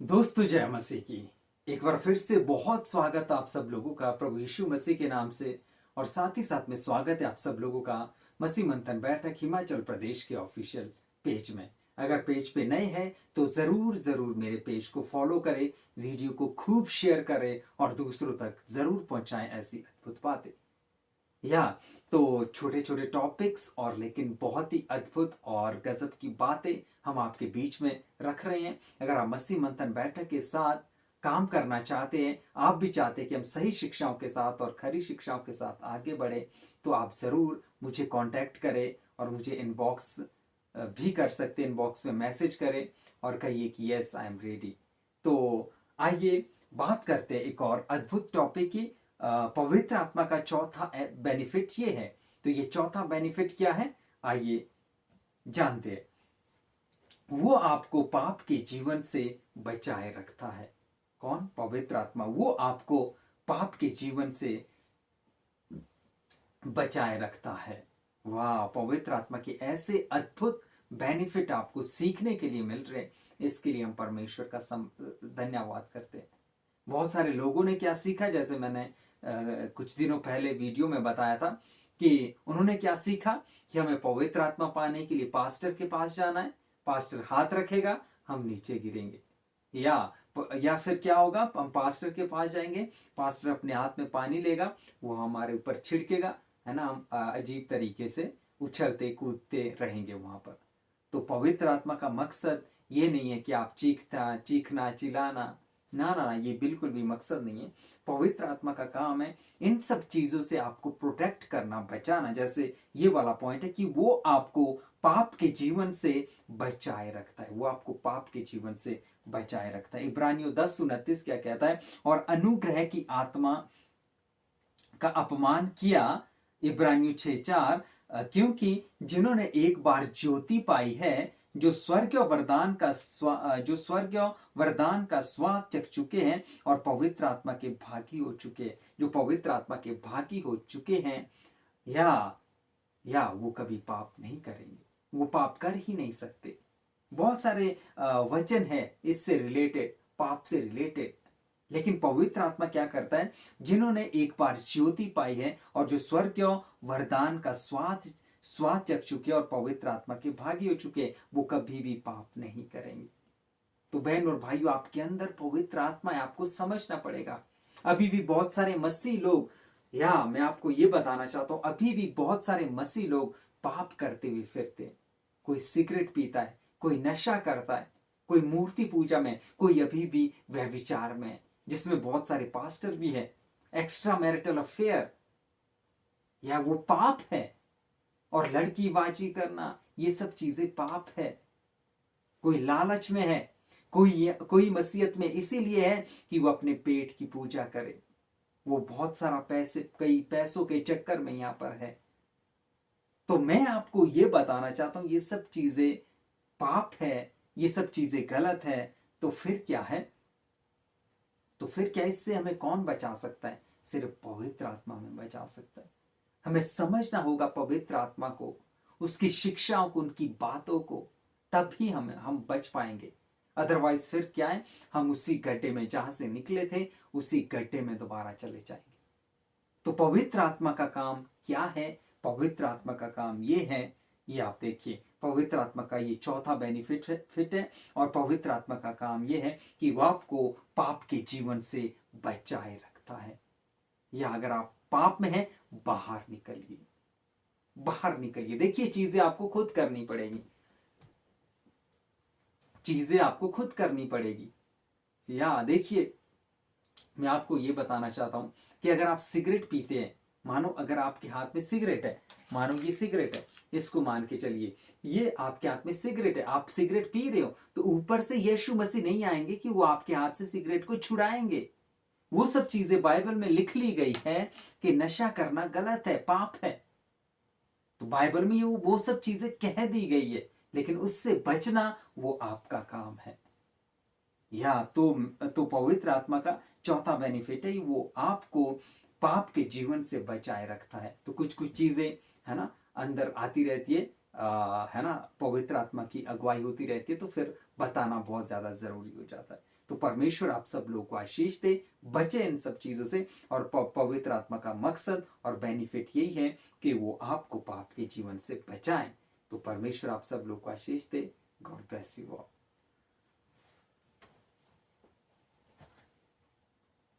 दोस्तों, जय मसीह की एक बार फिर से बहुत स्वागत आप सब लोगों का प्रभु यीशु मसीह के नाम से। और साथ ही साथ में स्वागत है आप सब लोगों का मसीह मंथन बैठक हिमाचल प्रदेश के ऑफिशियल पेज में। अगर पेज पे नए हैं तो जरूर जरूर मेरे पेज को फॉलो करें, वीडियो को खूब शेयर करें और दूसरों तक जरूर पहुंचाएं ऐसी अद्भुत बातें। या तो छोटे छोटे टॉपिक्स और लेकिन बहुत ही अद्भुत और गजब की बातें हम आपके बीच में रख रहे हैं। अगर आप मसीह मंथन बैठक के साथ काम करना चाहते हैं, आप भी चाहते हैं कि हम सही शिक्षाओं के साथ और खरी शिक्षाओं के साथ आगे बढ़े, तो आप ज़रूर मुझे कांटेक्ट करें और मुझे इनबॉक्स भी कर सकते हैं। इनबॉक्स में मैसेज करें और कहिए कि यस आई एम रेडी। तो आइए बात करते हैं एक और अद्भुत टॉपिक की। पवित्र आत्मा का चौथा बेनिफिट ये है। तो ये चौथा बेनिफिट क्या है, आइए जानते हैं। वो आपको पाप के जीवन से बचाए रखता है। कौन? पवित्र आत्मा। वो आपको पाप के जीवन से बचाए रखता है। वाह! पवित्र आत्मा के ऐसे अद्भुत बेनिफिट आपको सीखने के लिए मिल रहे, इसके लिए हम परमेश्वर का धन्यवाद करते हैं। बहुत सारे लोगों ने क्या सीखा, जैसे मैंने कुछ दिनों पहले वीडियो में बताया था कि उन्होंने क्या सीखा कि हमें पवित्र आत्मा पाने के लिए पास्टर के पास जाना है, पास्टर हाथ रखेगा, हम नीचे गिरेंगे। या फिर क्या होगा, हम पास्टर के पास जाएंगे, पास्टर अपने हाथ में पानी लेगा, वो हमारे ऊपर छिड़केगा, है ना, हम अजीब तरीके से उछलते कूदते रहेंगे वहां पर। तो पवित्र आत्मा का मकसद ये नहीं है कि आप चीखना चिल्लाना, ना ना ना, ये बिल्कुल भी मकसद नहीं है। पवित्र आत्मा का काम है इन सब चीजों से आपको प्रोटेक्ट करना, बचाना। जैसे ये वाला पॉइंट है कि वो आपको पाप के जीवन से बचाए रखता है, वो आपको पाप के जीवन से बचाए रखता है। इब्रानियों 10:29 क्या कहता है? और अनुग्रह की आत्मा का अपमान किया, इब्रानियों 6:4, क्योंकि जिन्होंने एक बार ज्योति पाई है, जो स्वर्ग वरदान का स्वाद चख चुके हैं और पवित्र आत्मा के भागी हो चुके हैं, जो पवित्र आत्मा के भागी हो चुके हैं, या वो कभी पाप नहीं करेंगे, वो पाप कर ही नहीं सकते। बहुत सारे वचन है इससे रिलेटेड, पाप से रिलेटेड। लेकिन पवित्र आत्मा क्या करता है? जिन्होंने एक बार ज्योति पाई है और जो स्वर्गीय वरदान का स्वाद स्वाद चख चुके और पवित्र आत्मा के भागी हो चुके, वो कभी भी पाप नहीं करेंगे। तो बहन और भाइयों, आपके अंदर पवित्र आत्मा है, आपको समझना पड़ेगा। अभी भी बहुत सारे मसीह लोग, या मैं आपको ये बताना चाहता हूं, अभी भी बहुत सारे मसीह लोग पाप करते हुए फिरते हैं। कोई सिगरेट पीता है, कोई नशा करता है, कोई मूर्ति पूजा में, कोई अभी भी व्यभिचार में, जिसमें बहुत सारे पास्टर भी है। एक्स्ट्रा मैरिटल अफेयर, या वो पाप है। और लड़की बाजी करना, ये सब चीजें पाप है। कोई लालच में है, कोई मसीहत में इसीलिए है कि वो अपने पेट की पूजा करे, वो बहुत सारा कई पैसों के चक्कर में यहां पर है। तो मैं आपको ये बताना चाहता हूं, ये सब चीजें पाप है, ये सब चीजें गलत है। तो फिर क्या है? तो फिर क्या इससे हमें कौन बचा सकता है? सिर्फ पवित्र आत्मा हमें बचा सकता है। हमें समझना होगा पवित्र आत्मा को, उसकी शिक्षाओं को, उनकी बातों को, तभी हम बच पाएंगे। अदरवाइज फिर क्या है, हम उसी गड्ढे में जहां से निकले थे, उसी गड्ढे में दोबारा चले जाएंगे। तो पवित्र आत्मा का काम क्या है? पवित्र आत्मा का काम ये है, ये आप देखिए, पवित्र आत्मा का ये चौथा बेनिफिट फिट है। और पवित्र आत्मा का काम ये है कि वो आपको पाप के जीवन से बचाए रखता है। या अगर आप पाप में हैं, बाहर निकलिए, बाहर निकलिए। देखिए, चीजें आपको खुद करनी पड़ेगी, चीजें आपको खुद करनी पड़ेगी। या देखिए, मैं आपको यह बताना चाहता हूं कि अगर आप सिगरेट पीते हैं, मानो अगर आपके हाथ में सिगरेट है, मानो ये सिगरेट है, इसको मान के चलिए, ये आपके हाथ में सिगरेट है, आप सिगरेट पी रहे हो, तो ऊपर से यीशु मसीह नहीं आएंगे कि वो आपके हाथ से सिगरेट को छुड़ाएंगे। वो सब चीजें बाइबल में लिख ली गई है कि नशा करना गलत है, पाप है। तो बाइबल में वो सब चीजें कह दी गई है, लेकिन उससे बचना वो आपका काम है। या तो पवित्र आत्मा का चौथा बेनिफिट है, वो आपको पाप के जीवन से बचाए रखता है। तो कुछ कुछ चीजें, है ना, अंदर आती रहती है, है ना, पवित्र आत्मा की अगुवाई होती रहती है, तो फिर बताना बहुत ज्यादा जरूरी हो जाता है। तो परमेश्वर आप सब लोगों को आशीष दे, बचे इन सब चीजों से। और पवित्र आत्मा का मकसद और बेनिफिट यही है कि वो आपको पाप के जीवन से बचाए। तो परमेश्वर आप सब लोगों को आशीष दे। God bless you all.